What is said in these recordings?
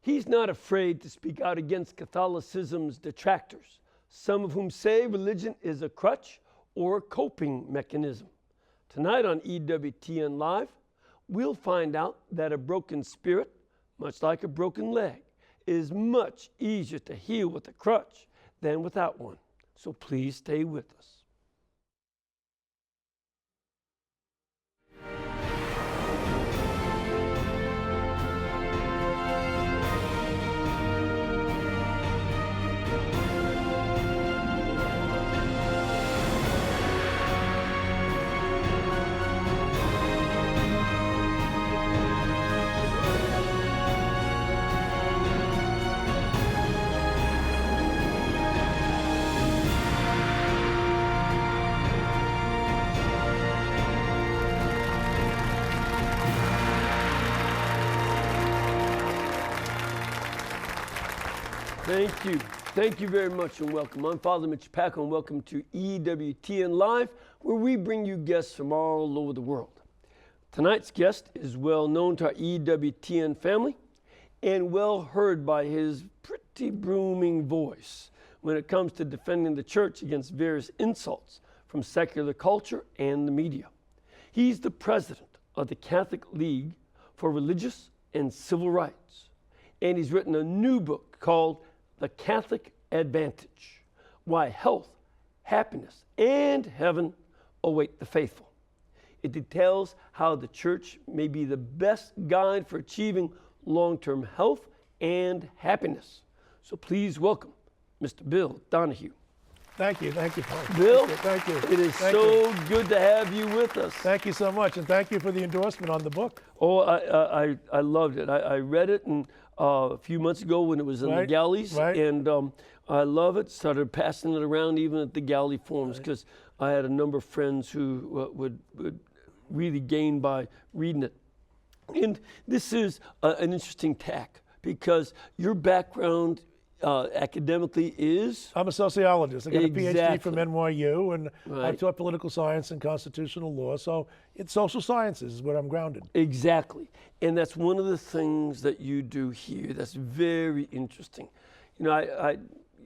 He's not afraid to speak out against Catholicism's detractors, some of whom say religion is a crutch or a coping mechanism. Tonight on EWTN Live, we'll find out that a broken spirit, much like a broken leg, is much easier to heal with a crutch than without one. So please stay with us. Thank you. Thank you very much and welcome. I'm Father Mitch Pacwa and welcome to EWTN Live, where we bring you guests from all over the world. Tonight's guest is well known to our EWTN family and well heard by his pretty booming voice when it comes to defending the church against various insults from secular culture and the media. He's the president of the Catholic League for Religious and Civil Rights, and he's written a new book called The Catholic Advantage: Why Health, Happiness, and Heaven Await the Faithful. It details how the church may be the best guide for achieving long-term health and happiness. So please welcome Mr. Bill Donohue. Thank you, Paul. Bill, thank you. It is so good to have you with us. Thank you so much, and thank you for the endorsement on the book. Oh, I loved it. I read it a few months ago when it was in the galleys, and I love it. Started passing it around even at the galley forums because I had a number of friends who would really gain by reading it. And this is an interesting tack because your background academically is? I'm a sociologist. I got a PhD from NYU, and I've taught political science and constitutional law. So it's social sciences is where I'm grounded. Exactly. And that's one of the things that you do here that's very interesting. You know,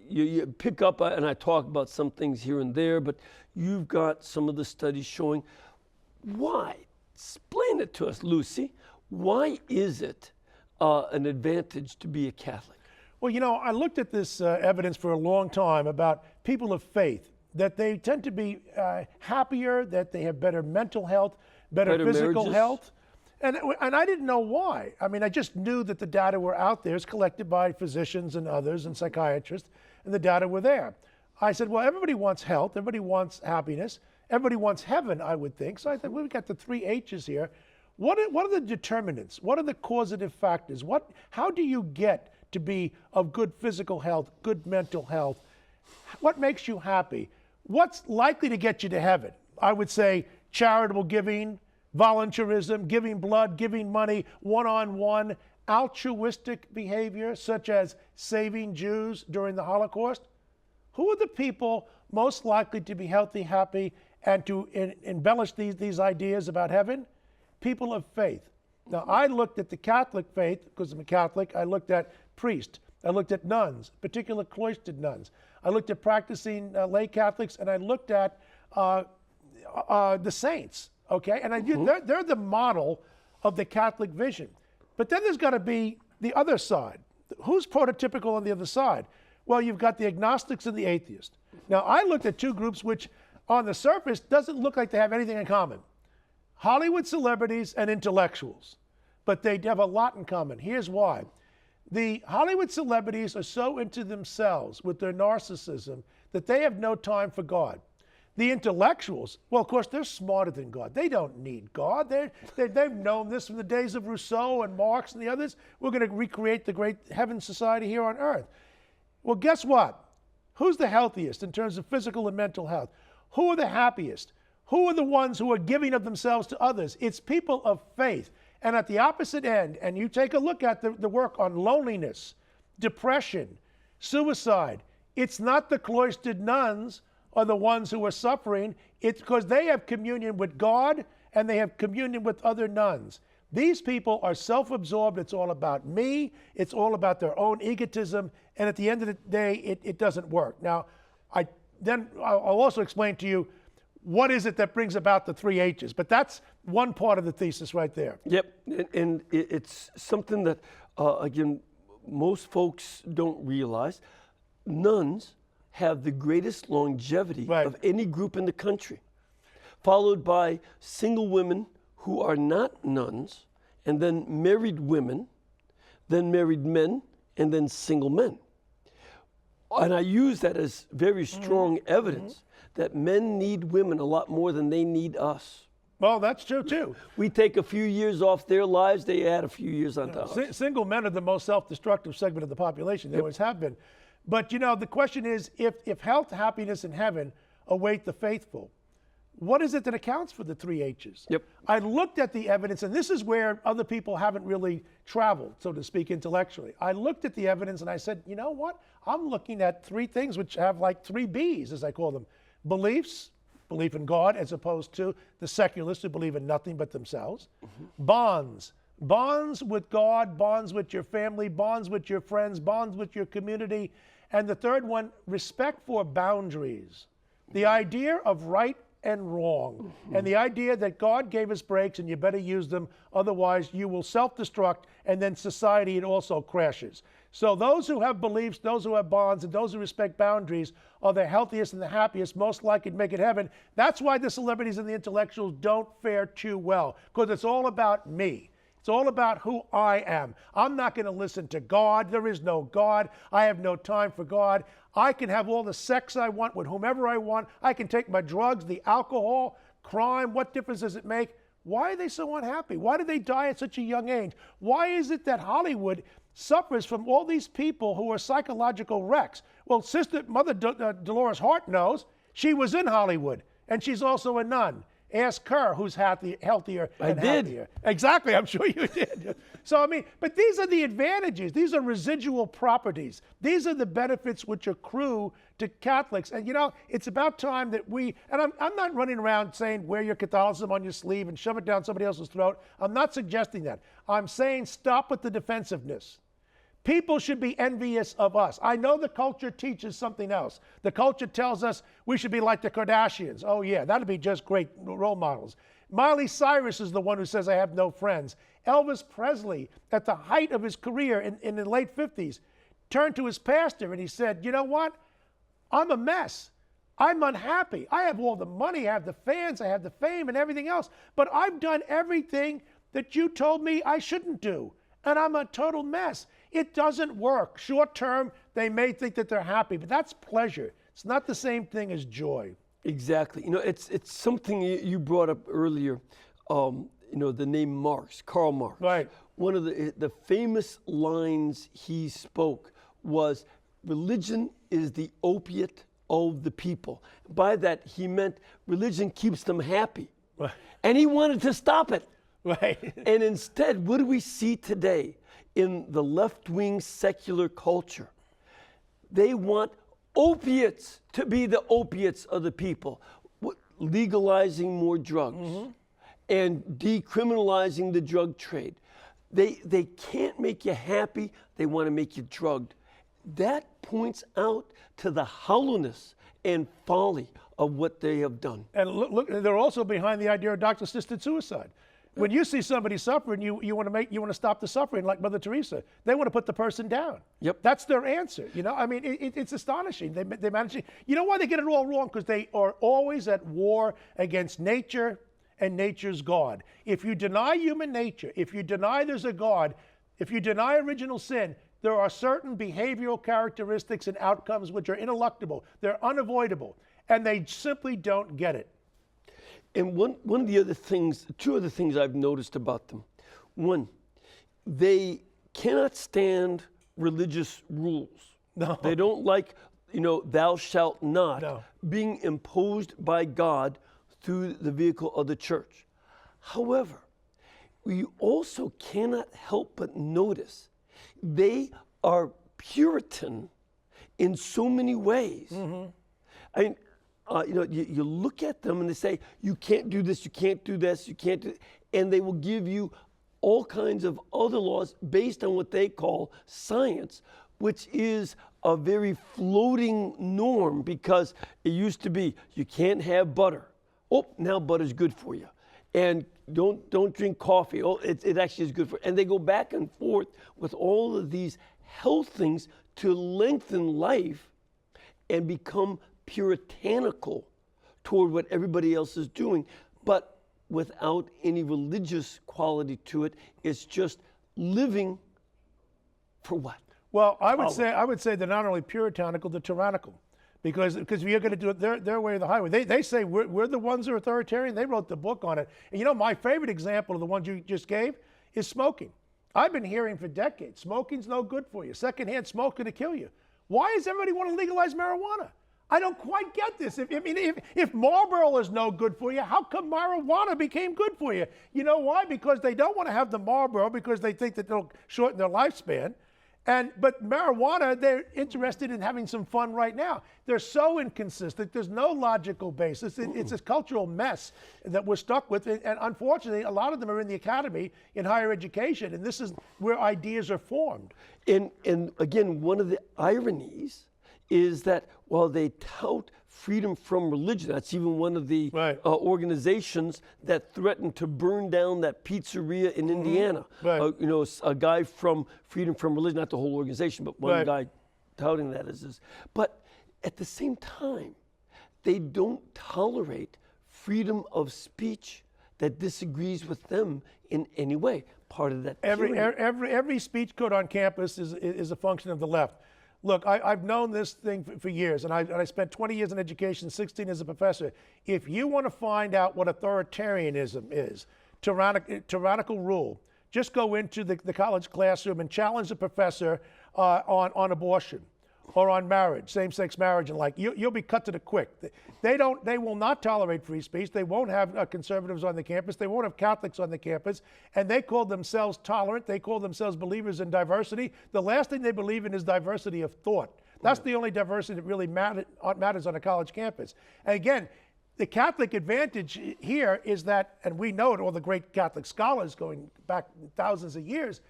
you pick up, and I talk about some things here and there, but you've got some of the studies showing why. Explain it to us, Lucy. Why is it an advantage to be a Catholic? Well, you know, I looked at this evidence for a long time about people of faith, that they tend to be happier, that they have better mental health, better physical health. And I didn't know why. I mean, I just knew that the data were out there. It's collected by physicians and others and psychiatrists, and the data were there. I said, well, everybody wants health. Everybody wants happiness. Everybody wants heaven, I would think. So I thought, well, we've got the 3 H's here. What are the determinants? What are the causative factors? How do you get to be of good physical health, good mental health? What makes you happy? What's likely to get you to heaven? I would say charitable giving, volunteerism, giving blood, giving money, one-on-one, altruistic behavior, such as saving Jews during the Holocaust. Who are the people most likely to be healthy, happy, and to embellish these ideas about heaven? People of faith. Now, I looked at the Catholic faith, because I'm a Catholic. I looked at priests. I looked at nuns, particular cloistered nuns. I looked at practicing lay Catholics, and I looked at the saints, okay? And they're the model of the Catholic vision. But then there's got to be the other side. Who's prototypical on the other side? Well, you've got the agnostics and the atheists. Now, I looked at 2 groups which, on the surface, doesn't look like they have anything in common. Hollywood celebrities and intellectuals, but they have a lot in common. Here's why. The Hollywood celebrities are so into themselves with their narcissism that they have no time for God. The intellectuals, well, of course, they're smarter than God. They don't need God. They've known this from the days of Rousseau and Marx and the others. We're going to recreate the great heaven society here on earth. Well, guess what? Who's the healthiest in terms of physical and mental health? Who are the happiest? Who are the ones who are giving of themselves to others? It's people of faith. And at the opposite end, and you take a look at the work on loneliness, depression, suicide, it's not the cloistered nuns or the ones who are suffering. It's because they have communion with God and they have communion with other nuns. These people are self-absorbed. It's all about me. It's all about their own egotism. And at the end of the day, it doesn't work. Now, I'll also explain to you what is it that brings about the 3 H's. But that's one part of the thesis right there. Yep, and it's something that, again, most folks don't realize. Nuns have the greatest longevity of any group in the country, followed by single women who are not nuns, and then married women, then married men, and then single men. And I use that as very strong evidence that men need women a lot more than they need us. Well, that's true too. We take a few years off their lives, they add a few years onto ours. Single men are the most self-destructive segment of the population. They always have been. But the question is, if health, happiness, and heaven await the faithful, what is it that accounts for the 3 H's? Yep. I looked at the evidence, and this is where other people haven't really traveled, so to speak, intellectually. I looked at the evidence and I said, you know what? I'm looking at 3 things which have like 3 B's, as I call them. Beliefs, belief in God, as opposed to the secularists who believe in nothing but themselves. Bonds with God, bonds with your family, bonds with your friends, bonds with your community. And the third one, respect for boundaries. The idea of right and wrong, and the idea that God gave us breaks and you better use them, otherwise you will self-destruct, and then society, it also crashes. So those who have beliefs, those who have bonds, and those who respect boundaries are the healthiest and the happiest, most likely to make it heaven. That's why the celebrities and the intellectuals don't fare too well, because it's all about me. It's all about who I am. I'm not going to listen to God. There is no God. I have no time for God. I can have all the sex I want with whomever I want. I can take my drugs, the alcohol, crime. What difference does it make? Why are they so unhappy? Why do they die at such a young age? Why is it that Hollywood suffers from all these people who are psychological wrecks? Well, Mother Dolores Hart knows. She was in Hollywood, and she's also a nun. Ask her who's healthier and happier. Exactly, I'm sure you did. So, but these are the advantages. These are residual properties. These are the benefits which accrue to Catholics. And, it's about time that and I'm not running around saying wear your Catholicism on your sleeve and shove it down somebody else's throat. I'm not suggesting that. I'm saying stop with the defensiveness. People should be envious of us. I know the culture teaches something else. The culture tells us we should be like the Kardashians. Oh yeah, that'd be just great role models. Miley Cyrus is the one who says I have no friends. Elvis Presley, at the height of his career in the late 50s, turned to his pastor and he said, you know what? I'm a mess. I'm unhappy. I have all the money, I have the fans, I have the fame and everything else, but I've done everything that you told me I shouldn't do, and I'm a total mess. It doesn't work. Short term, they may think that they're happy, but that's pleasure. It's not the same thing as joy. Exactly. It's something you brought up earlier. The name Marx, Karl Marx. Right. One of the famous lines he spoke was, "Religion is the opiate of the people." By that, he meant religion keeps them happy, right. And he wanted to stop it. Right. And instead, what do we see today? In the left-wing secular culture, they want opiates to be the opiates of the people, legalizing more drugs and decriminalizing the drug trade. They can't make you happy, they want to make you drugged. That points out to the hollowness and folly of what they have done. And look, they're also behind the idea of doctor-assisted suicide. When you see somebody suffering, you want to stop the suffering, like Mother Teresa. They want to put the person down. Yep. That's their answer. It's astonishing. They manage to, you know why they get it all wrong? Because they are always at war against nature and nature's God. If you deny human nature, if you deny there's a God, if you deny original sin, there are certain behavioral characteristics and outcomes which are ineluctable. They're unavoidable, and they simply don't get it. And one of the other things, 2 other things I've noticed about them. One, they cannot stand religious rules. No. They don't like, thou shalt not being imposed by God through the vehicle of the church. However, we also cannot help but notice they are Puritan in so many ways. You look at them and they say, you can't do this, you can't do this, you can't do, and they will give you all kinds of other laws based on what they call science, which is a very floating norm, because it used to be you can't have butter. Oh, now butter's good for you. And don't drink coffee. Oh, it actually is good for you. And they go back and forth with all of these health things to lengthen life and become puritanical toward what everybody else is doing, but without any religious quality to it. It's just living for what? Well, I would say they're not only puritanical, they're tyrannical, because you're going to do it their way or the highway. They say we're the ones who are authoritarian. They wrote the book on it. And you know, my favorite example of the ones you just gave is smoking. I've been hearing for decades, smoking's no good for you. Secondhand smoke going to kill you. Why does everybody want to legalize marijuana? I don't quite get this. If Marlboro is no good for you, how come marijuana became good for you? You know why? Because they don't want to have the Marlboro because they think that it'll shorten their lifespan. But marijuana, they're interested in having some fun right now. They're so inconsistent. There's no logical basis. It's a cultural mess that we're stuck with. And unfortunately, a lot of them are in the academy, in higher education. And this is where ideas are formed. And again, one of the ironies is that while they tout freedom from religion, that's even one of the organizations that threatened to burn down that pizzeria in Indiana. Right. You know, a guy from Freedom from Religion, not the whole organization, but one guy touting that as this. But at the same time, they don't tolerate freedom of speech that disagrees with them in any way. Part of that every speech code on campus is a function of the left. Look, I've known this thing for years, and I spent 20 years in education, 16 as a professor. If you want to find out what authoritarianism is, tyrannical rule, just go into the college classroom and challenge the professor on abortion or on marriage, same-sex marriage, and you'll be cut to the quick. They will not tolerate free speech. They won't have conservatives on the campus. They won't have Catholics on the campus. And they call themselves tolerant. They call themselves believers in diversity. The last thing they believe in is diversity of thought. That's the only diversity that really matters on a college campus. And again, the Catholic advantage here is that, and we know it, all the great Catholic scholars going back thousands of years,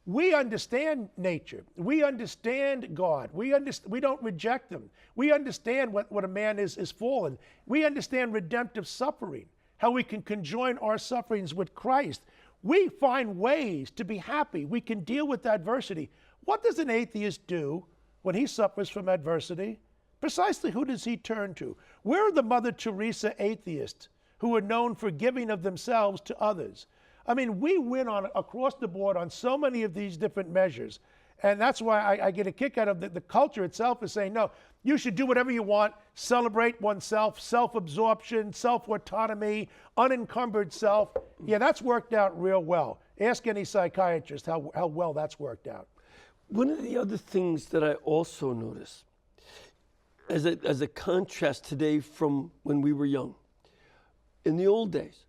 we understand nature. We understand God. We don't reject him. We understand what a man is fallen. We understand redemptive suffering, how we can conjoin our sufferings with Christ. We find ways to be happy. We can deal with adversity. What does an atheist do when he suffers from adversity? Precisely who does he turn to? Where are the Mother Teresa atheists who are known for giving of themselves to others? I mean, we win across the board on so many of these different measures. And that's why I get a kick out of the culture itself is saying, no, you should do whatever you want, celebrate oneself, self-absorption, self-autonomy, unencumbered self. Yeah, that's worked out real well. Ask any psychiatrist how well that's worked out. One of the other things that I also notice as a contrast today from when we were young, in the old days,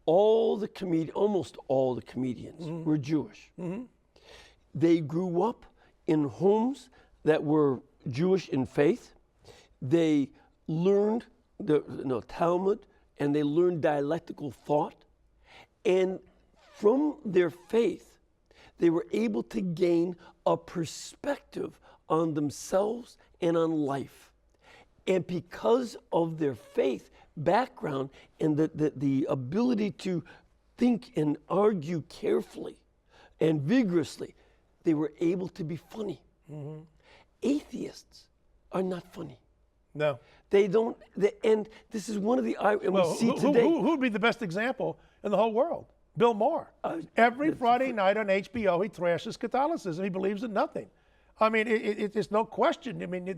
almost all the comedians were Jewish. They grew up in homes that were Jewish in faith. They learned the Talmud, and they learned dialectical thought. And from their faith, they were able to gain a perspective on themselves and on life. And because of their faith background and the ability to think and argue carefully and vigorously, they were able to be funny. Atheists are not funny. No. They don't, and this is one of the, and we see today. Who would be the best example in the whole world? Bill Maher. Every Friday night on HBO, he thrashes Catholicism. He believes in nothing. I mean, it's no question. I mean,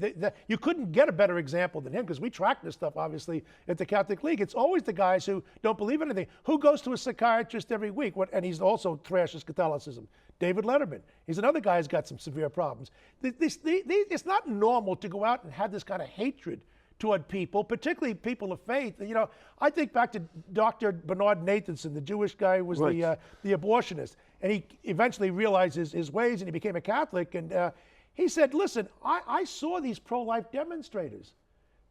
you couldn't get a better example than him, because we track this stuff, obviously, at the Catholic League. It's always the guys who don't believe anything. Who goes to a psychiatrist every week? And he's also thrashes Catholicism. David Letterman. He's another guy who's got some severe problems. It's not normal to go out and have this kind of hatred toward people, particularly people of faith. You know, I think back to Dr. Bernard Nathanson, the Jewish guy who was the abortionist. And he eventually realized his ways, and he became a Catholic. And he said, listen, I saw these pro-life demonstrators.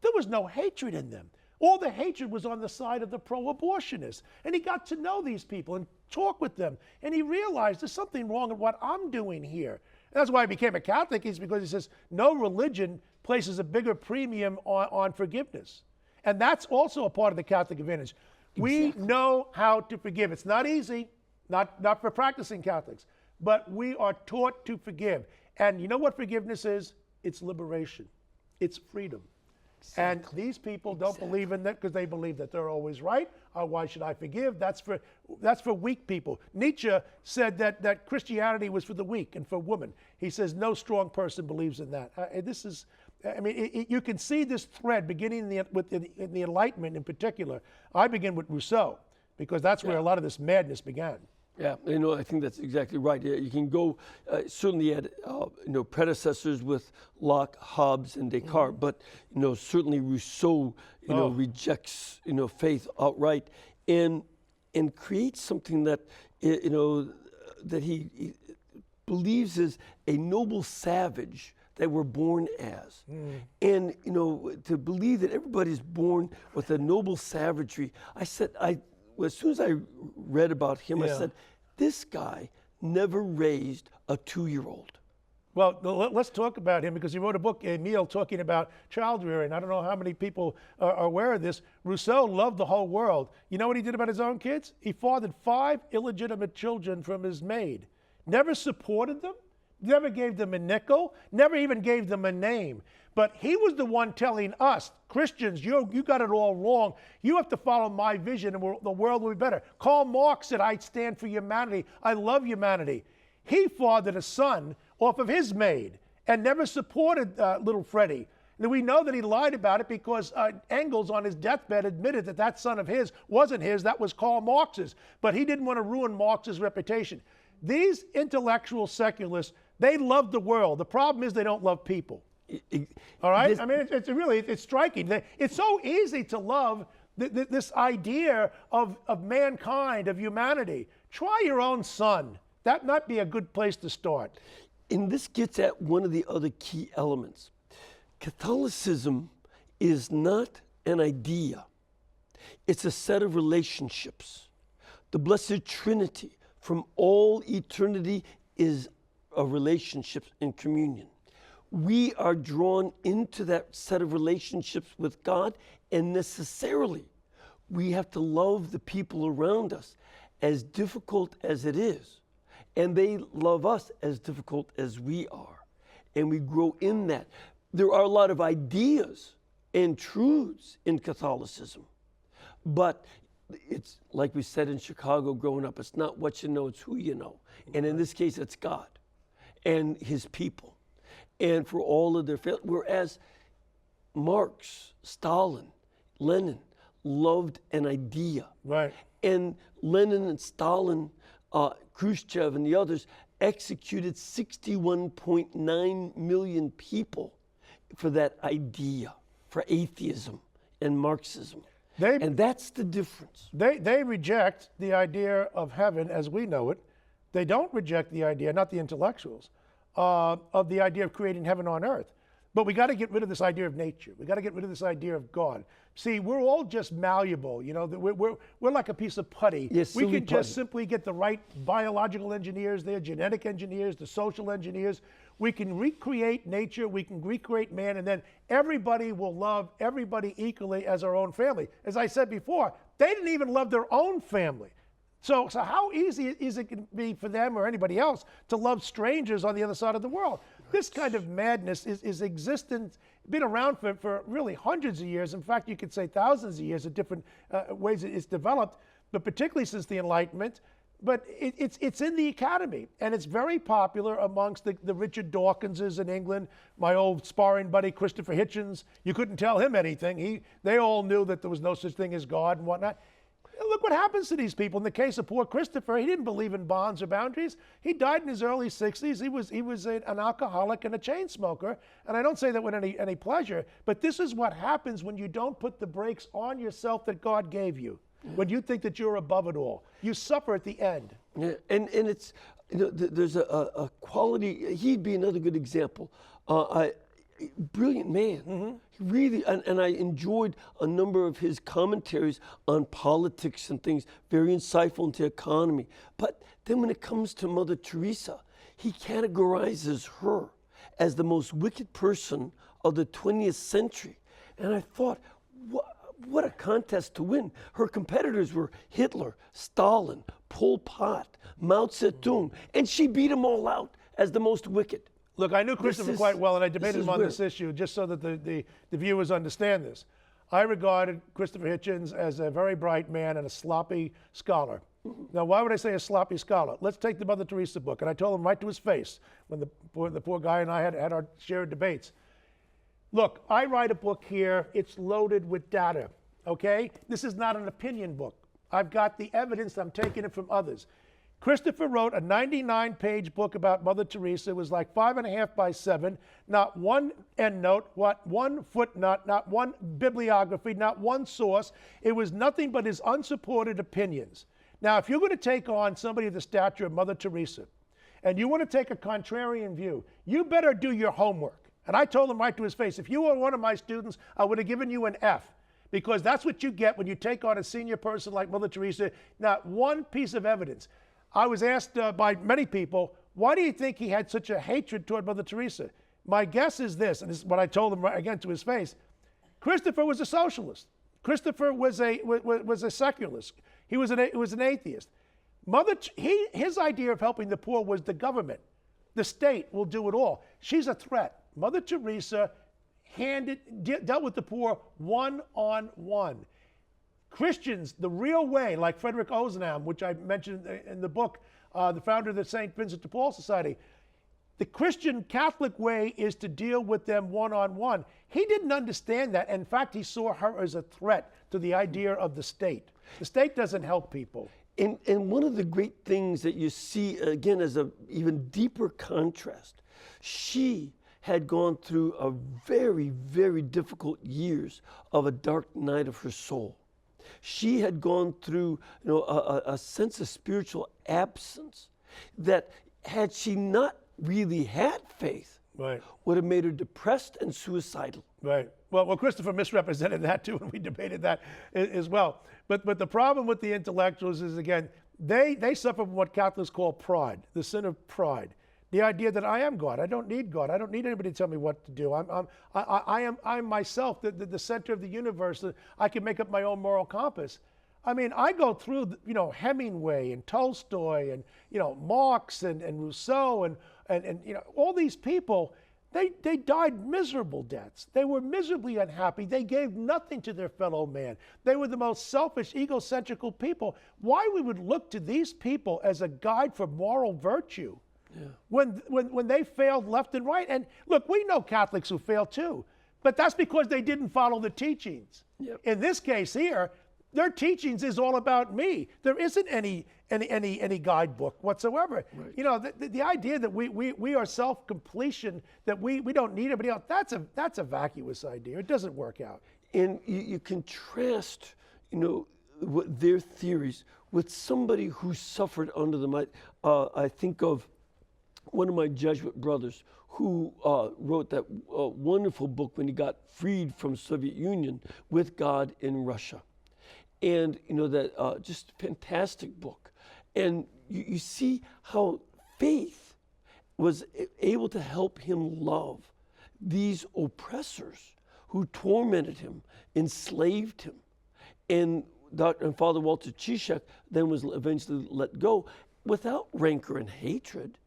There was no hatred in them. All the hatred was on the side of the pro-abortionists. And he got to know these people and talk with them. And he realized there's something wrong with what I'm doing here. And that's why he became a Catholic, is because he says no religion places a bigger premium on forgiveness. And that's also a part of the Catholic advantage. We know how to forgive. It's not easy, not for practicing Catholics, but we are taught to forgive. And you know what forgiveness is? It's liberation. It's freedom. Exactly. And these people don't believe in that because they believe that they're always right. Why should I forgive? That's for weak people. Nietzsche said that Christianity was for the weak and for women. He says no strong person believes in that. You can see this thread beginning in the Enlightenment in particular. I begin with Rousseau because that's where a lot of this madness began. Yeah, I think that's exactly right. Yeah, you can go, certainly had, predecessors with Locke, Hobbes, and Descartes, but, certainly Rousseau, rejects, faith outright and creates something that, that he believes is a noble savage that we're born as. And, to believe that everybody's born with a noble savagery, as soon as I read about him, I said, this guy never raised a 2-year-old. Well, let's talk about him because he wrote a book, Emile, talking about child rearing. I don't know how many people are aware of this. Rousseau loved the whole world. You know what he did about his own kids? He fathered 5 illegitimate children from his maid. Never supported them, never gave them a nickel, never even gave them a name. But he was the one telling us, Christians, you got it all wrong. You have to follow my vision and the world will be better. Karl Marx said, I stand for humanity. I love humanity. He fathered a son off of his maid and never supported little Freddie. And we know that he lied about it because Engels on his deathbed admitted that son of his wasn't his, that was Karl Marx's. But he didn't want to ruin Marx's reputation. These intellectual secularists, they love the world. The problem is they don't love people. All right? It's striking. It's so easy to love this idea of mankind, of humanity. Try your own son. That might be a good place to start. And this gets at one of the other key elements. Catholicism is not an idea. It's a set of relationships. The Blessed Trinity from all eternity is a relationship in communion. We are drawn into that set of relationships with God, and necessarily we have to love the people around us as difficult as it is. And they love us as difficult as we are. And we grow in that. There are a lot of ideas and truths in Catholicism, but it's like we said in Chicago growing up, it's not what you know, it's who you know. And in this case, it's God and his people. And for all of their failures, whereas Marx, Stalin, Lenin loved an idea. Right. And Lenin and Stalin, Khrushchev and the others executed 61.9 million people for that idea, for atheism and Marxism. And that's the difference. They reject the idea of heaven as we know it. They don't reject the idea, not the intellectuals, of the idea of creating heaven on earth. But we got to get rid of this idea of nature. We got to get rid of this idea of God. See, we're all just malleable. You know, we're like a piece of putty. Yes, we can just simply get the right biological engineers there, genetic engineers, the social engineers. We can recreate nature. We can recreate man, and then everybody will love everybody equally as our own family. As I said before, they didn't even love their own family. So how easy is it can be for them or anybody else to love strangers on the other side of the world? This kind of madness is existent, been around for really hundreds of years. In fact, you could say thousands of years in different ways it's developed, but particularly since the Enlightenment. But it's in the academy, and it's very popular amongst the Richard Dawkinses in England, my old sparring buddy Christopher Hitchens. You couldn't tell him anything. They all knew that there was no such thing as God and whatnot. Look what happens to these people. In the case of poor Christopher, he didn't believe in bonds or boundaries. He died in his early 60s. He was an alcoholic and a chain smoker. And I don't say that with any pleasure, but this is what happens when you don't put the brakes on yourself that God gave you. When you think that you're above it all, you suffer at the end. Yeah, and it's, there's a quality. He'd be another good example. brilliant man. He really, and I enjoyed a number of his commentaries on politics and things, very insightful into economy. But then when it comes to Mother Teresa, he categorizes her as the most wicked person of the 20th century. And I thought, what a contest to win. Her competitors were Hitler, Stalin, Pol Pot, Mao Zedong, and she beat them all out as the most wicked. Look, I knew Christopher quite well, and I debated him on this issue just so that the viewers understand this. I regarded Christopher Hitchens as a very bright man and a sloppy scholar. Now, why would I say a sloppy scholar? Let's take the Mother Teresa book, and I told him right to his face when the poor guy and I had our shared debates. Look, I write a book here. It's loaded with data, okay? This is not an opinion book. I've got the evidence. I'm taking it from others. Christopher wrote a 99-page book about Mother Teresa. It was like 5.5 by 7, not one endnote, one footnote, not one bibliography, not one source. It was nothing but his unsupported opinions. Now, if you're going to take on somebody of the stature of Mother Teresa, and you want to take a contrarian view, you better do your homework. And I told him right to his face, if you were one of my students, I would have given you an F, because that's what you get when you take on a senior person like Mother Teresa. Not one piece of evidence. I was asked by many people, why do you think he had such a hatred toward Mother Teresa? My guess is this, and this is what I told him again to his face. Christopher was a socialist. Christopher was a secularist. He was an atheist. His idea of helping the poor was the government. The state will do it all. She's a threat. Mother Teresa dealt with the poor one-on-one. Christians, the real way, like Frederick Ozanam, which I mentioned in the book, the founder of the St. Vincent de Paul Society, the Christian Catholic way is to deal with them one-on-one. He didn't understand that. In fact, he saw her as a threat to the idea of the state. The state doesn't help people. And one of the great things that you see, again, as an even deeper contrast, she had gone through a very, very difficult years of a dark night of her soul. She had gone through, a sense of spiritual absence that, had she not really had faith, would have made her depressed and suicidal. Right. Well, Christopher misrepresented that too, and we debated that as well. But the problem with the intellectuals is, again, they suffer from what Catholics call pride, the sin of pride. The idea that I am God. I don't need God. I don't need anybody to tell me what to do. I'm myself, the center of the universe. I can make up my own moral compass. I mean, I go through, Hemingway and Tolstoy and, Marx and Rousseau and all these people. They died miserable deaths. They were miserably unhappy. They gave nothing to their fellow man. They were the most selfish, egocentrical people. Why we would look to these people as a guide for moral virtue? Yeah. When they failed left and right. And look, we know Catholics who fail too, but that's because they didn't follow the teachings. Yep. In this case here, their teachings is all about me. There isn't any guidebook whatsoever. Right. The idea that we are self-completion, that we don't need anybody else, that's a vacuous idea. It doesn't work out. And you contrast, their theories with somebody who suffered under them. I think of one of my Jesuit brothers who wrote that wonderful book when he got freed from Soviet Union, With God in Russia. And, that just fantastic book. And you see how faith was able to help him love these oppressors who tormented him, enslaved him. And Father Walter Ciszek then was eventually let go without rancor and hatred,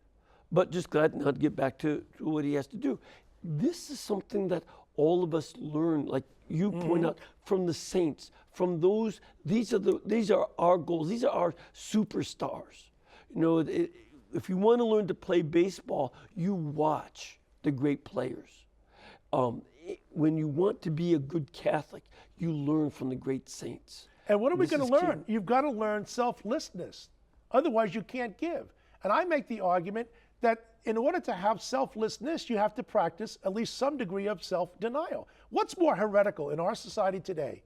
but just glad now to get back to what he has to do. This is something that all of us learn, like you point out, from the saints, from those. These are our goals. These are our superstars. If you want to learn to play baseball, you watch the great players. When you want to be a good Catholic, you learn from the great saints. And what are we going to learn? You've got to learn selflessness. Otherwise, you can't give. And I make the argument that in order to have selflessness, you have to practice at least some degree of self-denial. What's more heretical in our society today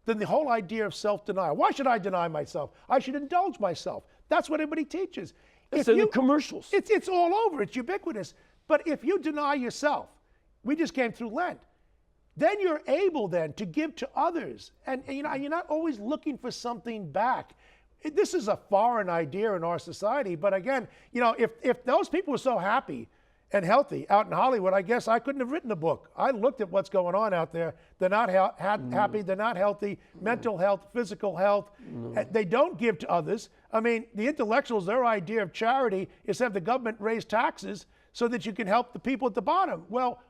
than the whole idea of self-denial? Why should I deny myself? I should indulge myself. That's what everybody teaches. It's in the commercials. It's all over. It's ubiquitous. But if you deny yourself, We just came through Lent. Then you're able then to give to others. And you know, you're not always looking for something back. This is a foreign idea in our society. But again, you know, if those people were so happy and healthy out in Hollywood, I guess I couldn't have written a book. I looked at what's going on out there. They're not happy. They're not healthy. Mental health, physical health. They don't give to others. I mean, the intellectuals, their idea of charity is to have the government raise taxes so that you can help the people at the bottom. Well,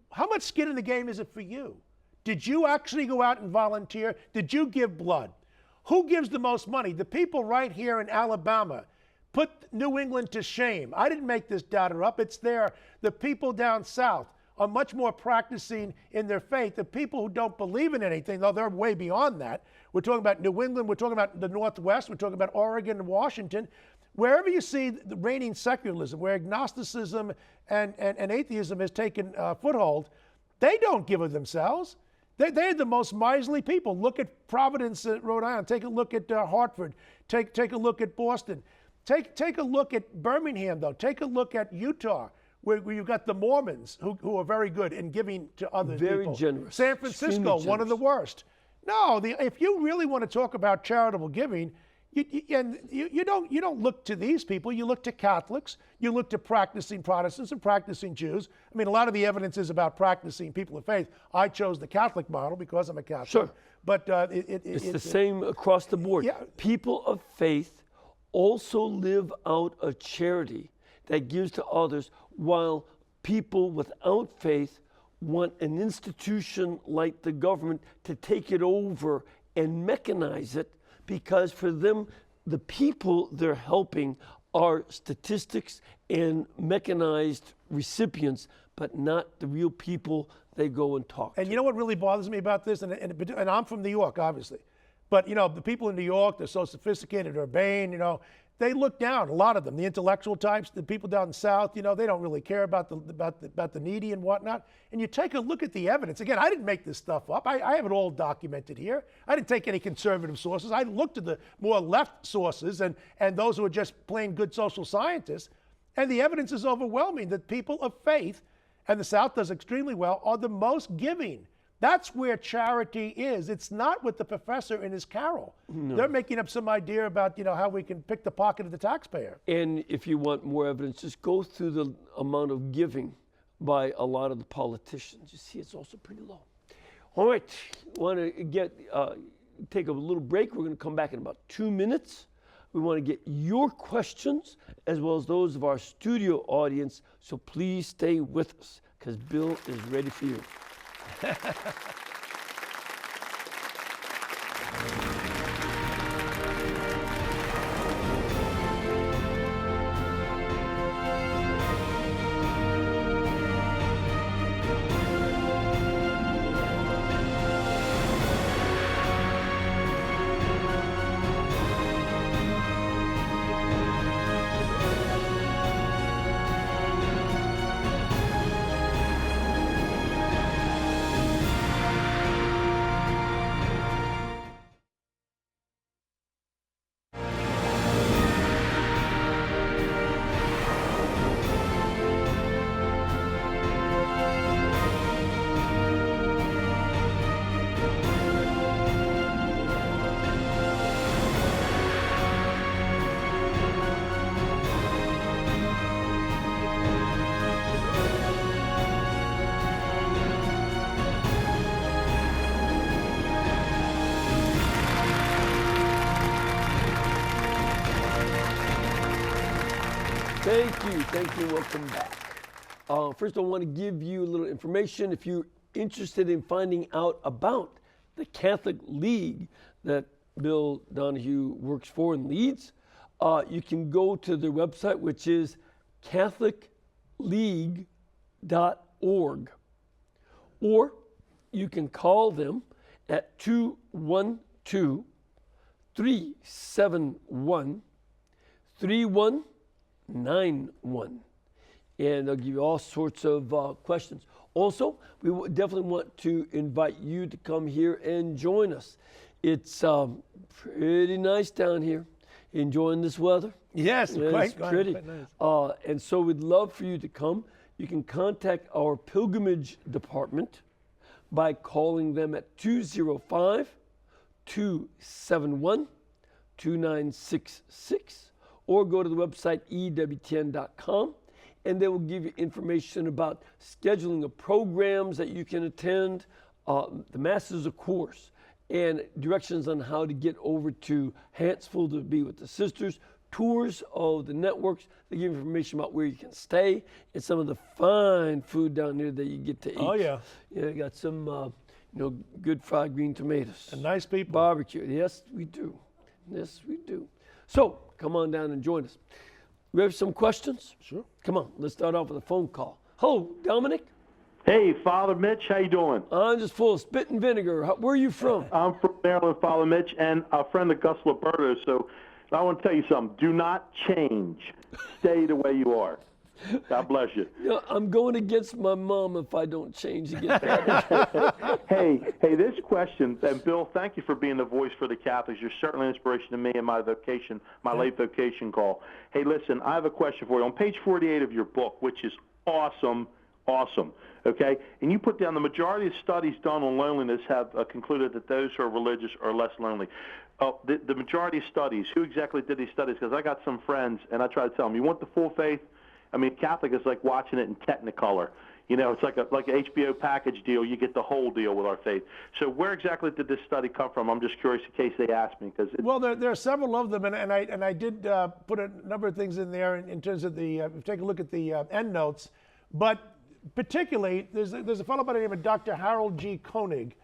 how much skin in the game is it for you? Did you actually go out and volunteer? Did you give blood? Who gives the most money? The people right here in Alabama put New England to shame. I didn't make this data up. It's there. The people down south are much more practicing in their faith. The people who don't believe in anything, though they're way beyond that. We're talking about New England. We're talking about the Northwest. We're talking about Oregon and Washington. Wherever you see the reigning secularism, where agnosticism and atheism has taken foothold, they don't give of themselves. They're the most miserly people. Look at Providence, Rhode Island. Take a look at Hartford. Take a look at Boston. Take a look at Birmingham, though. Take a look at Utah, where you've got the Mormons, who are very good in giving to other people. Very generous. San Francisco, one of the worst. No, if you really want to talk about charitable giving, you don't look to these people. You look to Catholics. You look to practicing Protestants and practicing Jews. I mean, a lot of the evidence is about practicing people of faith. I chose the Catholic model because I'm a Catholic. Sure. But it's the same across the board. Yeah. People of faith also live out a charity that gives to others, while people without faith want an institution like the government to take it over and mechanize it, because for them, the people they're helping are statistics and mechanized recipients, but not the real people they go and talk to. And you know what really bothers me about this? And I'm from New York, obviously. But, you know, the people in New York, they're so sophisticated, urbane, you know, they look down, a lot of them, the intellectual types, the people down south, you know, they don't really care about the needy and whatnot. And you take a look at the evidence. Again, I didn't make this stuff up. I have it all documented here. I didn't take any conservative sources. I looked at the more left sources and those who are just plain good social scientists. And the evidence is overwhelming that people of faith, and the South does extremely well, are the most giving. That's where charity is. It's not with the professor in his carol. No. They're making up some idea about, you know, how we can pick the pocket of the taxpayer. And if you want more evidence, just go through the amount of giving by a lot of the politicians. You see, it's also pretty low. All right, want to take a little break. We're going to come back in about 2 minutes. We want to get your questions as well as those of our studio audience. So please stay with us, because Bill is ready for you. Thank you, welcome back. First, I want to give you a little information. If you're interested in finding out about the Catholic League that Bill Donohue works for and leads, you can go to their website, which is catholicleague.org. Or you can call them at 212-371-3191. And they'll give you all sorts of questions. Also, we definitely want to invite you to come here and join us. It's pretty nice down here. Enjoying this weather? Yes, it's quite pretty. Quite nice. And so we'd love for you to come. you can contact our pilgrimage department by calling them at 205-271-2966, or go to the website EWTN.com, and they will give you information about scheduling of programs that you can attend, the Masters of Course, and directions on how to get over to Huntsville to be with the sisters, tours of the networks. They give information about where you can stay, and some of the fine food down there that you get to eat. Oh, yeah. Yeah, got some good fried green tomatoes. And nice people. Barbecue. Yes, we do. Yes, we do. So come on down and join us. We have some questions? Sure. Come on, let's start off with a phone call. Hello, Dominic. Hey, Father Mitch, how you doing? I'm just full of spit and vinegar. Where are you from? I'm from Maryland, Father Mitch, and a friend of Gus Liberto. So I want to tell you something. Do not change. Stay the way you are. God bless you. I'm going against my mom if I don't change to get better. Hey, this question, and Bill, thank you for being the voice for the Catholics. You're certainly an inspiration to me in my vocation, my late vocation call. Hey, listen, I have a question for you. On page 48 of your book, which is awesome, okay? And you put down the majority of studies done on loneliness have concluded that those who are religious are less lonely. The majority of studies, who exactly did these studies? Because I got some friends, and I try to tell them, you want the full faith? I mean, Catholic is like watching it in Technicolor. It's like an HBO package deal. You get the whole deal with our faith. So where exactly did this study come from? I'm just curious in case they ask me. Well, there are several of them, and I did put a number of things in there in terms of the, take a look at the end notes. But particularly, there's a fellow by the name of Dr. Harold G. Koenig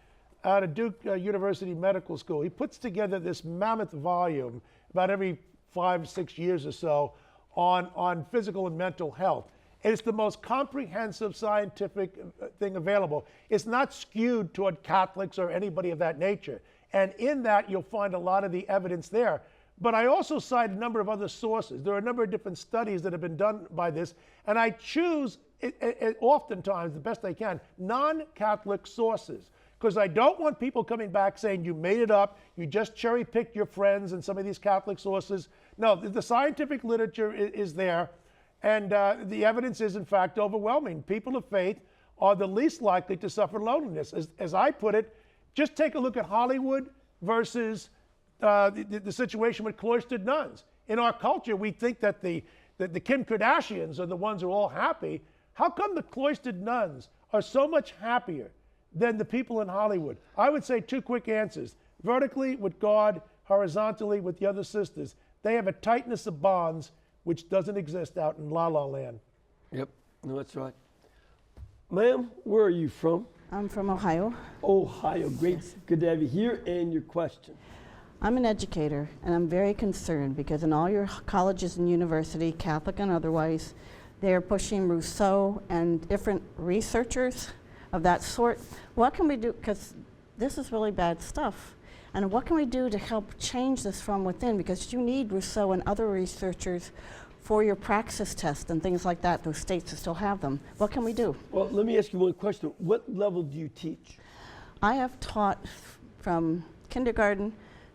out of Duke University Medical School. He puts together this mammoth volume about every 5 or 6 years or so on physical and mental health. It's the most comprehensive scientific thing available. It's not skewed toward Catholics or anybody of that nature. And in that, you'll find a lot of the evidence there. But I also cite a number of other sources. There are a number of different studies that have been done by this, and I choose, oftentimes, the best I can, non-Catholic sources, because I don't want people coming back saying you made it up, you just cherry-picked your friends and some of these Catholic sources. No, the scientific literature is there, and the evidence is, in fact, overwhelming. People of faith are the least likely to suffer loneliness. As I put it, just take a look at Hollywood versus the situation with cloistered nuns. In our culture, we think that the Kim Kardashians are the ones who are all happy. How come the cloistered nuns are so much happier than the people in Hollywood? I would say 2 quick answers. Vertically with God, horizontally with the other sisters. They have a tightness of bonds which doesn't exist out in La La Land. Yep, no, that's right. Ma'am, where are you from? I'm from Ohio. Ohio, great. Good to have you here. And your question? I'm an educator, and I'm very concerned because in all your colleges and university, Catholic and otherwise, they're pushing Rousseau and different researchers of that sort. What can we do? Because this is really bad stuff. And what can we do to help change this from within? Because you need Rousseau and other researchers for your praxis test and things like that. Those states that still have them. What can we do? Well, let me ask you one question. What level do you teach? I have taught from kindergarten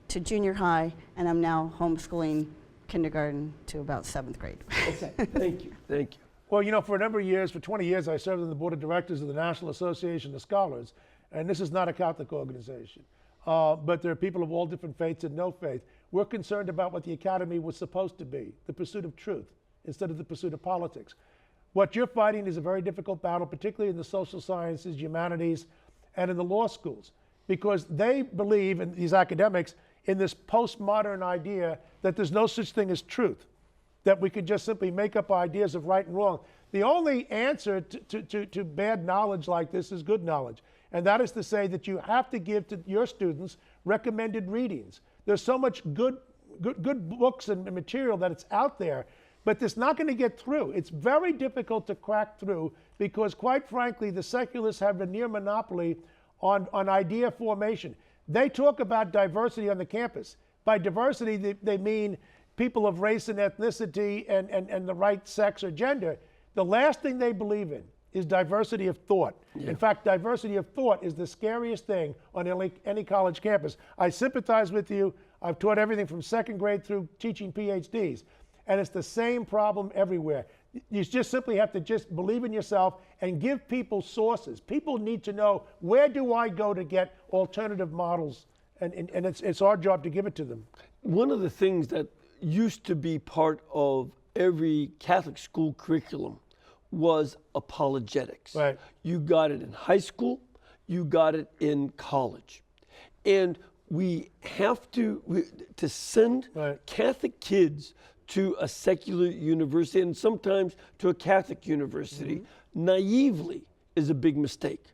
to junior high, and I'm now homeschooling kindergarten to about 7th grade. Okay, thank you, thank you. Well, for a number of years, for 20 years, I served on the board of directors of the National Association of Scholars, and this is not a Catholic organization. But there are people of all different faiths and no faith. We're concerned about what the academy was supposed to be, the pursuit of truth, instead of the pursuit of politics. What you're fighting is a very difficult battle, particularly in the social sciences, humanities, and in the law schools, because they believe, in these academics, in this postmodern idea that there's no such thing as truth, that we could just simply make up ideas of right and wrong. The only answer to bad knowledge like this is good knowledge. And that is to say that you have to give to your students recommended readings. There's so much good books and material that it's out there, but it's not going to get through. It's very difficult to crack through because, quite frankly, the secularists have a near monopoly on idea formation. They talk about diversity on the campus. By diversity, they mean people of race and ethnicity and the right sex or gender. The last thing they believe in is diversity of thought. Yeah. In fact, diversity of thought is the scariest thing on any college campus. I sympathize with you. I've taught everything from 2nd grade through teaching PhDs. And it's the same problem everywhere. You just simply have to just believe in yourself and give people sources. People need to know, where do I go to get alternative models? And it's our job to give it to them. One of the things that used to be part of every Catholic school curriculum was apologetics. Right. You got it in high school, you got it in college. And we have to send Right. Catholic kids to a secular university and sometimes to a Catholic university naively is a big mistake.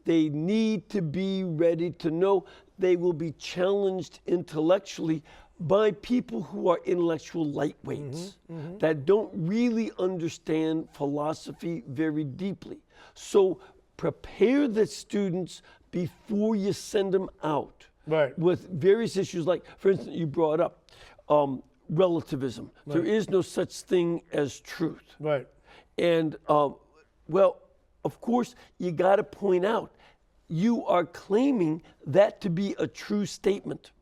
They need to be ready to know they will be challenged intellectually by people who are intellectual lightweights that don't really understand philosophy very deeply. So prepare the students before you send them out Right. with various issues like, for instance, you brought up relativism. Right. There is no such thing as truth. Right. And well, of course, you got to point out you are claiming that to be a true statement,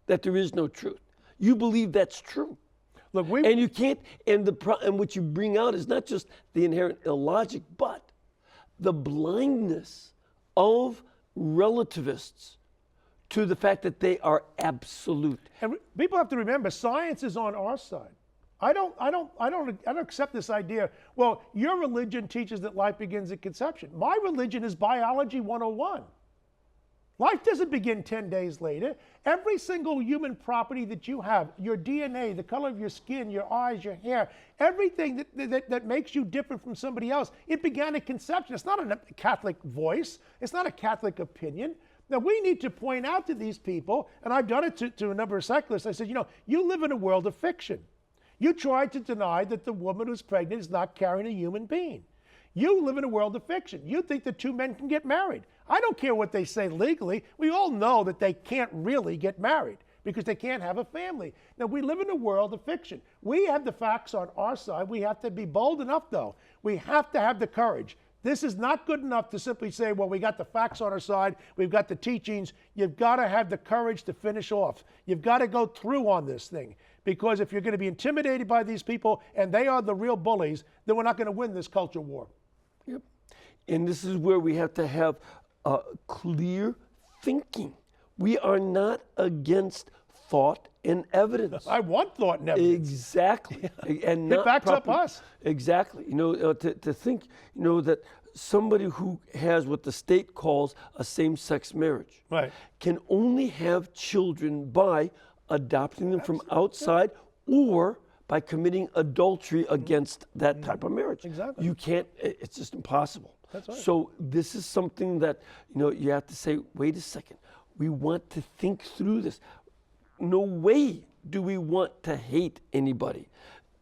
that there is no truth. You believe that's true. Look, And you can't, and what you bring out is not just the inherent illogic, but the blindness of relativists to the fact that they are absolute. And people have to remember, science is on our side. I don't accept this idea. Well, your religion teaches that life begins at conception. My religion is biology 101. Life doesn't begin 10 days later. Every single human property that you have, your DNA, the color of your skin, your eyes, your hair, everything that makes you different from somebody else, it began at conception. It's not a Catholic voice. It's not a Catholic opinion. Now, we need to point out to these people, and I've done it to a number of secularists, I said, you live in a world of fiction. You tried to deny that the woman who's pregnant is not carrying a human being. You live in a world of fiction. You think that two men can get married. I don't care what they say legally. We all know that they can't really get married because they can't have a family. Now, we live in a world of fiction. We have the facts on our side. We have to be bold enough, though. We have to have the courage. This is not good enough to simply say, well, we got the facts on our side, we've got the teachings. You've got to have the courage to finish off. You've got to go through on this thing. Because if you're going to be intimidated by these people and they are the real bullies, then we're not going to win this culture war. Yep. And this is where we have to have clear thinking. We are not against thought and evidence. I want thought and evidence. Exactly. And It backs up us. Exactly. To think, that somebody who has what the state calls a same-sex marriage Right. can only have children by adopting them from outside or by committing adultery against that type of marriage. Exactly. You can't, it's just impossible. That's right. So this is something that, you have to say, wait a second, we want to think through this. No way do we want to hate anybody.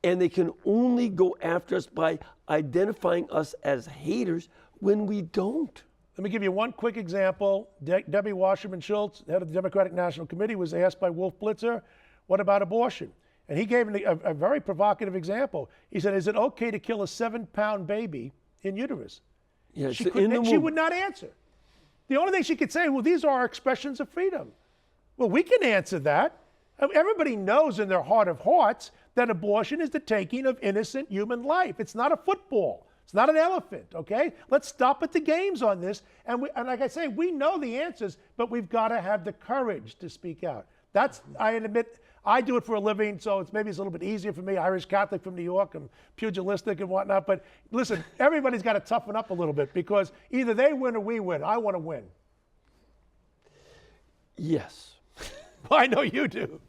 And they can only go after us by identifying us as haters when we don't. Let me give you one quick example. Debbie Wasserman Schultz, head of the Democratic National Committee, was asked by Wolf Blitzer, what about abortion? And he gave a very provocative example. He said, is it okay to kill a 7-pound baby in uterus? Yeah, She would not answer. The only thing she could say, well, these are our expressions of freedom. Well, we can answer that. Everybody knows in their heart of hearts that abortion is the taking of innocent human life. It's not a football. It's not an elephant, okay? Let's stop at the games on this. And like I say, we know the answers, but we've got to have the courage to speak out. I admit, I do it for a living, so maybe it's a little bit easier for me, Irish Catholic from New York, I'm pugilistic and whatnot. But listen, everybody's got to toughen up a little bit because either they win or we win. I want to win. Yes. I know you do.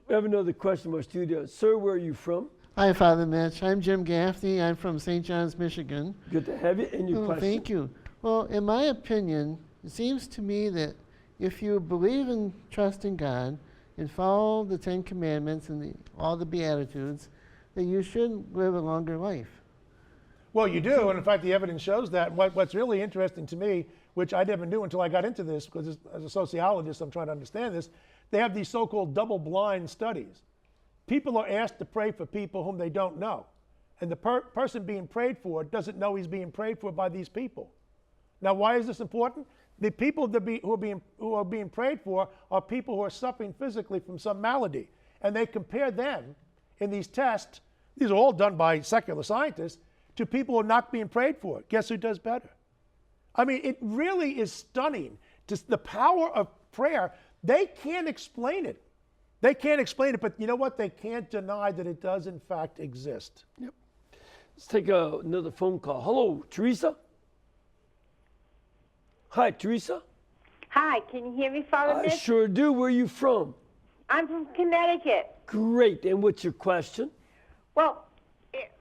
We have another question from our studio. Sir, where are you from? Hi, Father Mitch. I'm Jim Gaffney. I'm from St. John's, Michigan. Good to have you. And your question? Thank you. Well, in my opinion, it seems to me that if you believe and trust in God and follow the 10 Commandments and all the Beatitudes, that you should live a longer life. Well, you do, and in fact, the evidence shows that. What's really interesting to me, which I never knew until I got into this, because as a sociologist, I'm trying to understand this, they have these so-called double-blind studies. People are asked to pray for people whom they don't know, and the person being prayed for doesn't know he's being prayed for by these people. Now, why is this important? The people who are being prayed for are people who are suffering physically from some malady, and they compare them in these tests these are all done by secular scientists, to people who are not being prayed for. Guess who does better? I mean, it really is stunning. Just the power of prayer. They can't explain it. They can't explain it, but you know what? They can't deny that it does, in fact, exist. Yep. Let's take another phone call. Hello, Teresa? Hi, Teresa? Hi, can you hear me, Father I Mitch? sure do. Where are you from? I'm from Connecticut. Great. And what's your question? Well,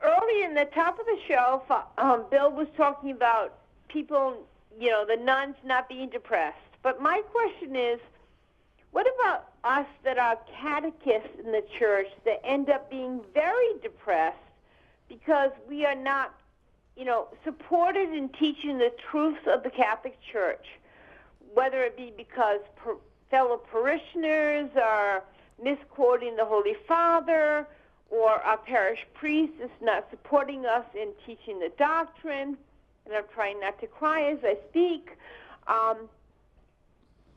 early in the top of the show, Bill was talking about people, the nuns not being depressed. But my question is, what about us that are catechists in the church that end up being very depressed because we are not, supported in teaching the truths of the Catholic Church, whether it be because fellow parishioners are misquoting the Holy Father, or our parish priest is not supporting us in teaching the doctrine, and I'm trying not to cry as I speak.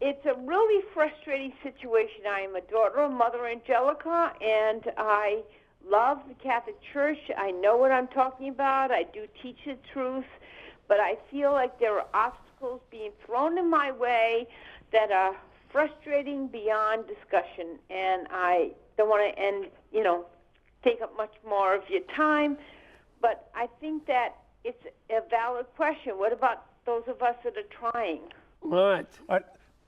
It's a really frustrating situation. I am a daughter of Mother Angelica, and I love the Catholic Church. I know what I'm talking about. I do teach the truth, but I feel like there are obstacles being thrown in my way that are frustrating beyond discussion, and I don't want to take up much more of your time, but I think that it's a valid question. What about those of us that are trying? All right.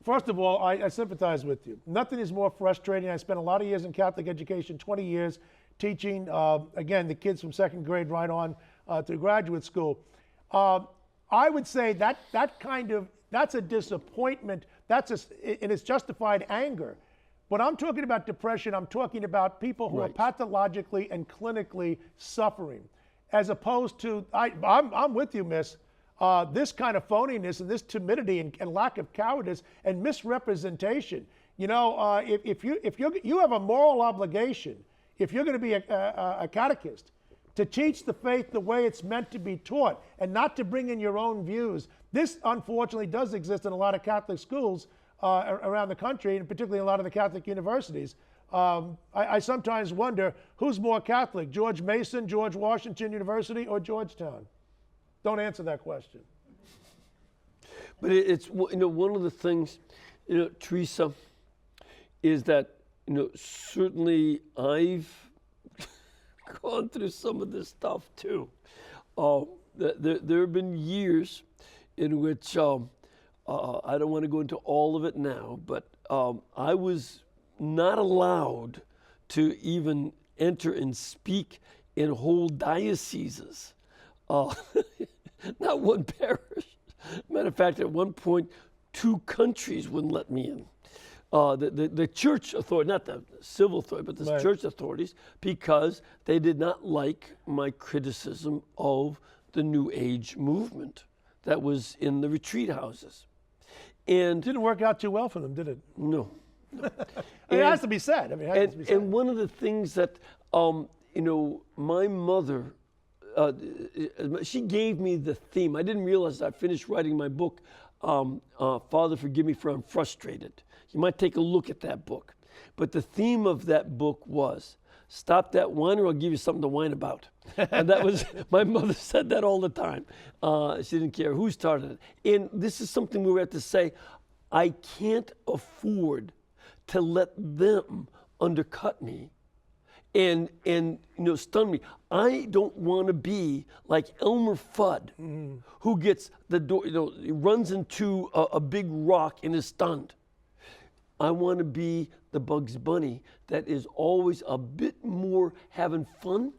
First of all, I sympathize with you. Nothing is more frustrating. I spent a lot of years in Catholic education, 20 years teaching, again, the kids from second grade right on to graduate school. I would say that's a disappointment. And it's justified anger. When I'm talking about depression, I'm talking about people who are pathologically and clinically suffering, as opposed to, I'm with you, miss, this kind of phoniness and this timidity and lack of cowardice and misrepresentation. If you have a moral obligation, if you're going to be a catechist, to teach the faith the way it's meant to be taught and not to bring in your own views. This, unfortunately, does exist in a lot of Catholic schools around the country, and particularly a lot of the Catholic universities. I sometimes wonder, who's more Catholic, George Mason, George Washington University, or Georgetown? Don't answer that question. But it's, one of the things, Teresa, is that, certainly I've gone through some of this stuff too. There have been years in which, I don't want to go into all of it now, but I was not allowed to even enter and speak in whole dioceses. Not one parish. Matter of fact, at one point, 2 countries wouldn't let me in. The church authority, not the civil authority, but the church authorities, because they did not like my criticism of the New Age movement that was in the retreat houses. And didn't work out too well for them, did it? No. It has to be said. I mean, it has to be said. And one of the things that, my mother, she gave me the theme. I didn't realize I finished writing my book, Father, Forgive Me for I'm Frustrated. You might take a look at that book. But the theme of that book was, stop that whine or I'll give you something to whine about. And that was, my mother said that all the time. She didn't care who started it. And this is something we have to say, I can't afford to let them undercut me and stun me. I don't want to be like Elmer Fudd, who gets the door, he runs into a big rock and is stunned. I want to be the Bugs Bunny that is always a bit more having fun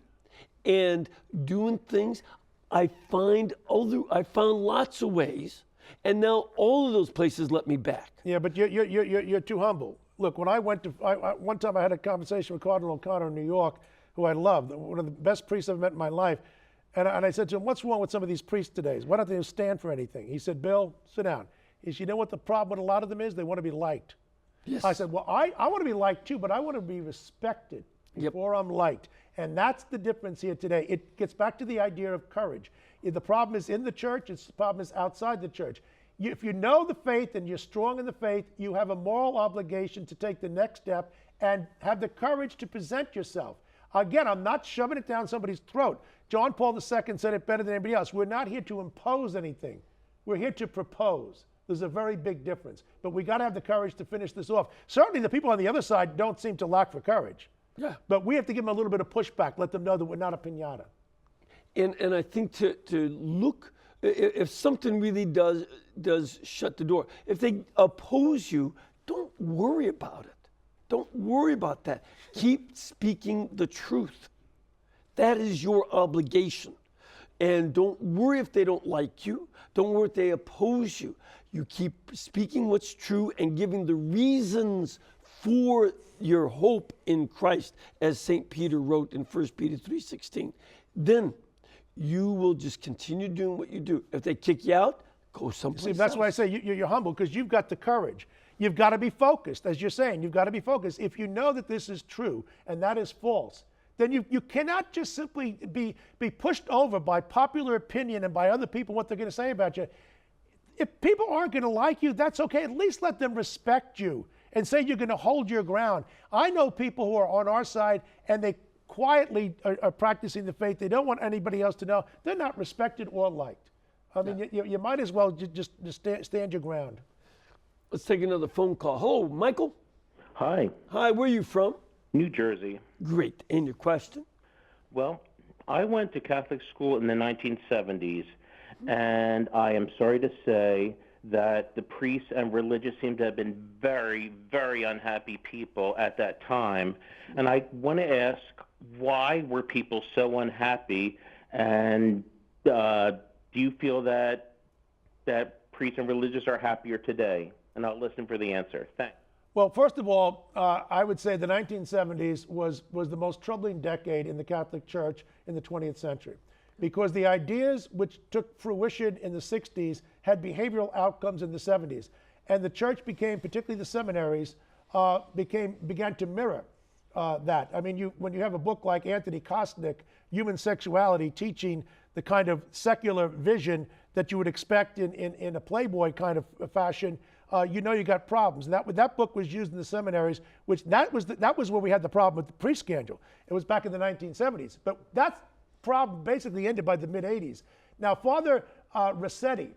and doing things. I found lots of ways, and now all of those places let me back. Yeah, but you're too humble. Look, when I went to, one time I had a conversation with Cardinal O'Connor in New York, who I loved, one of the best priests I've met in my life. And I said to him, what's wrong with some of these priests today? Why don't they stand for anything? He said, Bill, sit down. He said, you know what the problem with a lot of them is? They want to be liked. Yes. I said, well, I want to be liked too, but I want to be respected before I'm liked. And that's the difference here today. It gets back to the idea of courage. The problem is in the church, the problem is outside the church. If you know the faith and you're strong in the faith, you have a moral obligation to take the next step and have the courage to present yourself. Again, I'm not shoving it down somebody's throat. John Paul II said it better than anybody else. We're not here to impose anything. We're here to propose. There's a very big difference. But we got to have the courage to finish this off. Certainly the people on the other side don't seem to lack for courage. Yeah. But we have to give them a little bit of pushback, let them know that we're not a piñata. And I think to look, if something really does shut the door, if they oppose you, don't worry about it. Don't worry about that. Keep speaking the truth. That is your obligation. And don't worry if they don't like you. Don't worry if they oppose you. You keep speaking what's true and giving the reasons for your hope in Christ, as St. Peter wrote in 1 Peter 3:16. Then you will just continue doing what you do. If they kick you out, go someplace else. That's why I say you're humble, because you've got the courage. You've got to be focused, as you're saying. You've got to be focused. If you know that this is true and that is false, then you cannot just simply be pushed over by popular opinion and by other people, what they're going to say about you. If people aren't going to like you, that's okay. At least let them respect you and say you're going to hold your ground. I know people who are on our side and they quietly are practicing the faith. They don't want anybody else to know. They're not respected or liked. I mean, you might as well just stand your ground. Let's take another phone call. Hello, Michael. Hi, Hi, where are you from? New Jersey. Great. And your question? Well, I went to Catholic school in the 1970s, and I am sorry to say that the priests and religious seem to have been very, very unhappy people at that time. And I want to ask, why were people so unhappy? And do you feel that priests and religious are happier today? And I'll listen for the answer. Thanks. Well, first of all, I would say the 1970s was the most troubling decade in the Catholic Church in the 20th century, because the ideas which took fruition in the 60s had behavioral outcomes in the 70s. And the church became, particularly the seminaries, began to mirror that. I mean, when you have a book like Anthony Kosnick, Human Sexuality, teaching the kind of secular vision that you would expect in a Playboy kind of fashion, you know you got problems. That book was used in the seminaries, which that was where we had the problem with the priest scandal. It was back in the 1970s. But that problem basically ended by the mid-'80s. Now, Father Rossetti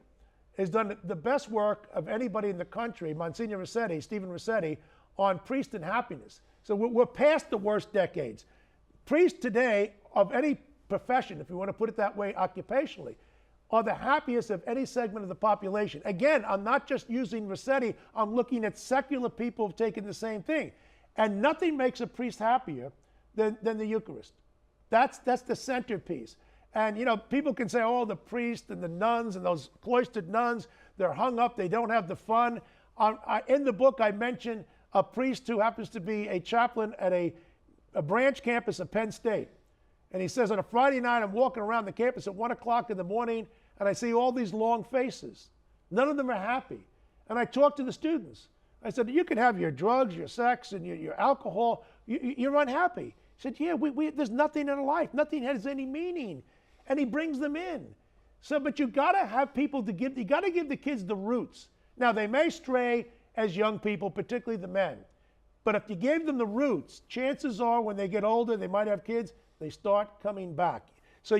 has done the best work of anybody in the country, Monsignor Rossetti, Stephen Rossetti, on priest and happiness. So we're past the worst decades. Priests today, of any profession, if you want to put it that way, occupationally, are the happiest of any segment of the population. Again, I'm not just using Rossetti, I'm looking at secular people who've taken the same thing. And nothing makes a priest happier than the Eucharist. That's the centerpiece. And, you know, people can say, oh, the priests and the nuns and those cloistered nuns, they're hung up, they don't have the fun. In the book, I mention a priest who happens to be a chaplain at a branch campus at Penn State. And he says, on a Friday night, I'm walking around the campus at 1 o'clock in the morning, and I see all these long faces. None of them are happy. And I talk to the students. I said, you can have your drugs, your sex, and your alcohol. You're unhappy. He said, yeah, there's nothing in life. Nothing has any meaning. And he brings them in. So, but you got to have people to give. You got to give the kids the roots. Now, they may stray as young people, particularly the men. But if you gave them the roots, chances are when they get older, they might have kids, they start coming back. So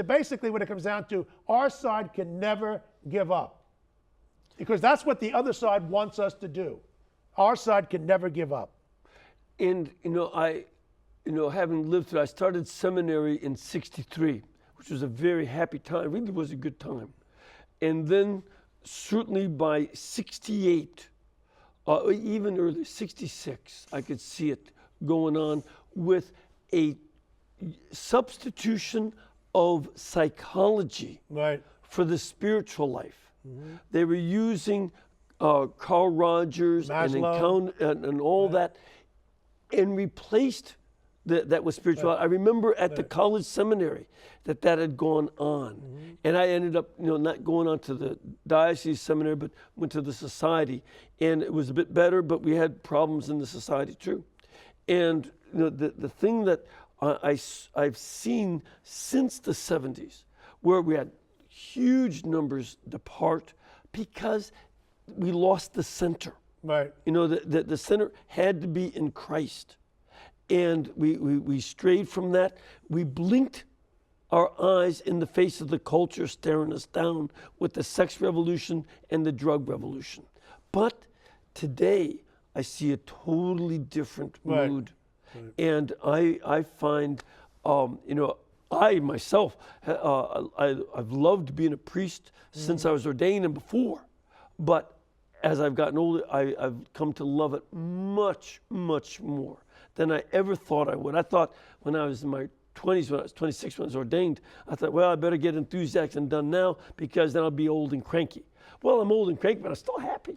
basically what it comes down to, our side can never give up, because that's what the other side wants us to do. Our side can never give up. And, having lived through, I started seminary in '63, which was a very happy time. It really was a good time. And then certainly by '68, even early, '66, I could see it going on with a substitution of psychology for the spiritual life. Mm-hmm. They were using Carl Rogers and all that, and replaced that with spirituality. I remember at the college seminary that had gone on. Mm-hmm. And I ended up not going on to the diocese seminary, but went to the society. And it was a bit better, but we had problems in the society too. And the thing that I've seen since the 70s, where we had huge numbers depart because we lost the center. Right. The center had to be in Christ. and we strayed from that. We blinked our eyes in the face of the culture staring us down with the sex revolution and the drug revolution. But today, I see a totally different mood. Right. And I find, I myself, I've loved being a priest since I was ordained and before. But as I've gotten older, I've come to love it much, much more than I ever thought I would. I thought when I was in my 20s, when I was 26, when I was ordained, I thought, well, I better get enthusiastic and done now because then I'll be old and cranky. Well, I'm old and cranky, but I'm still happy.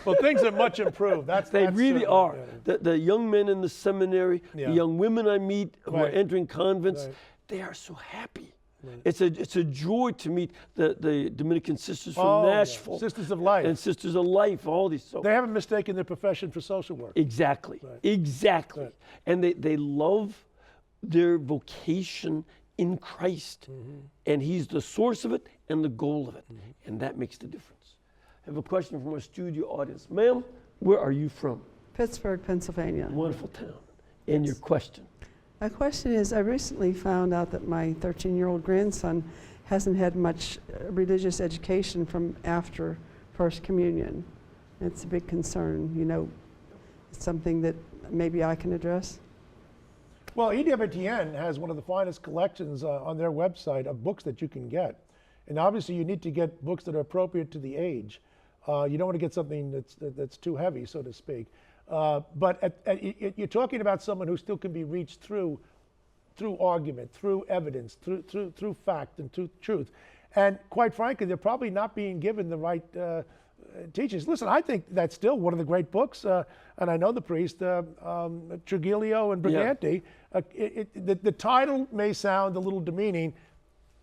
Well, things are much improved. They really are. The young men in the seminary, the young women I meet who are entering convents, they are so happy. Right. It's a joy to meet the Dominican sisters from Nashville. Sisters of Life. And Sisters of Life, all these. So they haven't mistaken their profession for social work. Exactly. Right. Exactly. Right. And they love their vocation in Christ. And He's the source of it and the goal of it. And that makes the difference. I have a question from our studio audience. Ma'am, where are you from? Pittsburgh, Pennsylvania. Wonderful town. And your question? My question is, I recently found out that my 13-year-old grandson hasn't had much religious education from after First Communion. It's a big concern. It's something that maybe I can address. Well, EWTN has one of the finest collections on their website of books that you can get. And obviously you need to get books that are appropriate to the age. You don't want to get something that's too heavy, so to speak. But you're talking about someone who still can be reached through argument, through evidence, through fact and through truth. And quite frankly, they're probably not being given the right teachings. Listen, I think that's still one of the great books, and I know the priest, Trujillo and Briganti. The title may sound a little demeaning.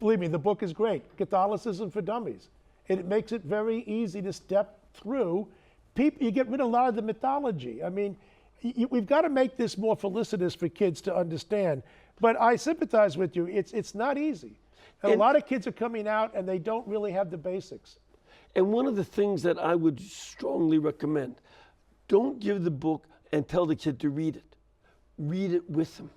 Believe me, the book is great. Catholicism for Dummies. It makes it very easy to step through. You get rid of a lot of the mythology. I mean, we've got to make this more felicitous for kids to understand. But I sympathize with you. It's not easy. And a lot of kids are coming out and they don't really have the basics. And one of the things that I would strongly recommend, don't give the book and tell the kid to read it. Read it with him.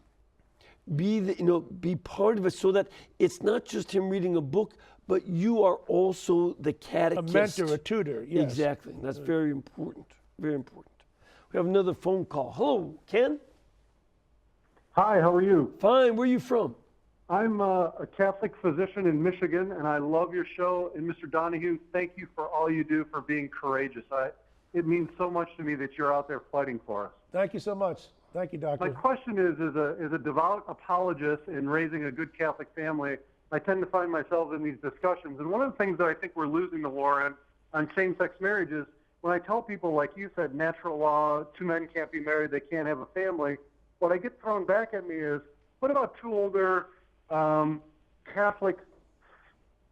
Be part of it so that it's not just him reading a book, but you are also the catechist. A mentor, a tutor, yes. Exactly. That's very important. Very important. We have another phone call. Hello, Ken? Hi, how are you? Fine. Where are you from? I'm a Catholic physician in Michigan, and I love your show. And Mr. Donohue, thank you for all you do for being courageous. It means so much to me that you're out there fighting for us. Thank you so much. Thank you, Doctor. My question is, as a devout apologist in raising a good Catholic family, I tend to find myself in these discussions. And one of the things that I think we're losing the war on same-sex marriage is when I tell people, like you said, natural law, two men can't be married, they can't have a family, what I get thrown back at me is, what about two older Catholic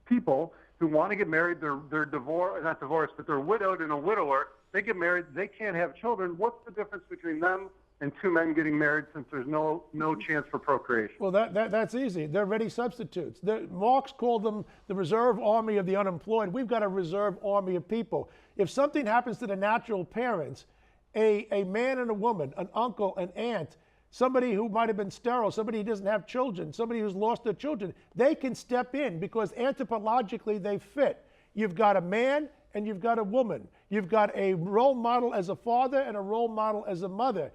people who want to get married, they're divorced, not divorced, but they're widowed and a widower, they get married, they can't have children. What's the difference between them and two men getting married since there's no chance for procreation? Well, that's easy. They're ready substitutes. Marx called them the reserve army of the unemployed. We've got a reserve army of people. If something happens to the natural parents, a man and a woman, an uncle, an aunt, somebody who might have been sterile, somebody who doesn't have children, somebody who's lost their children, they can step in because anthropologically they fit. You've got a man and you've got a woman. You've got a role model as a father and a role model as a mother.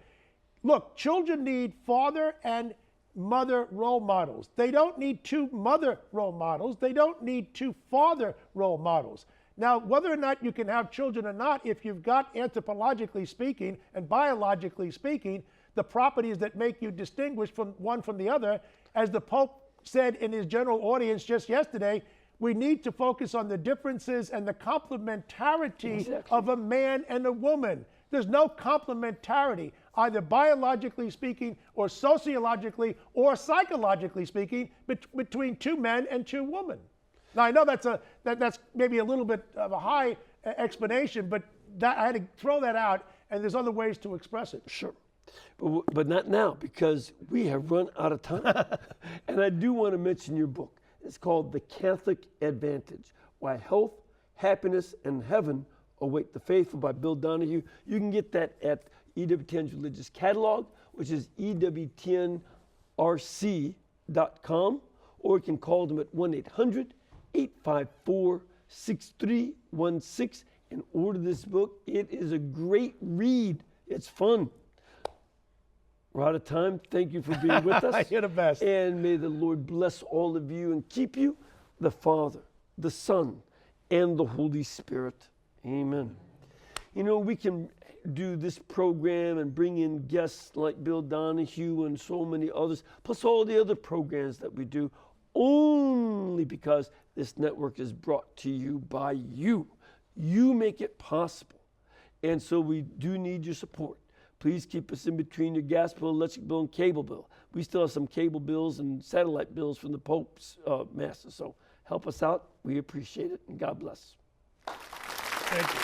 Look, children need father and mother role models. They don't need two mother role models. They don't need two father role models. Now, whether or not you can have children or not, if you've got anthropologically speaking and biologically speaking, the properties that make you distinguish from one from the other, as the Pope said in his general audience just yesterday, we need to focus on the differences and the complementarity of a man and a woman. There's no complementarity, either biologically speaking or sociologically or psychologically speaking, between two men and two women. Now, I know that's maybe a little bit of a high explanation, but I had to throw that out, and there's other ways to express it. Sure. But not now, because we have run out of time. And I do want to mention your book. It's called The Catholic Advantage, Why Health, Happiness, and Heaven Await the Faithful by Bill Donohue. You can get that at EWTN's religious catalog, which is EWTNRC.com, or you can call them at 1-800-854-6316 and order this book. It is a great read. It's fun. We're out of time. Thank you for being with us. You're the best. And may the Lord bless all of you and keep you, the Father, the Son, and the Holy Spirit. Amen. You know, we can do this program and bring in guests like Bill Donohue and so many others, plus all the other programs that we do, only because this network is brought to you by you. You make it possible. And so we do need your support. Please keep us in between your gas bill, electric bill, and cable bill. We still have some cable bills and satellite bills from the Pope's masses. So help us out. We appreciate it, and God bless. Thank you.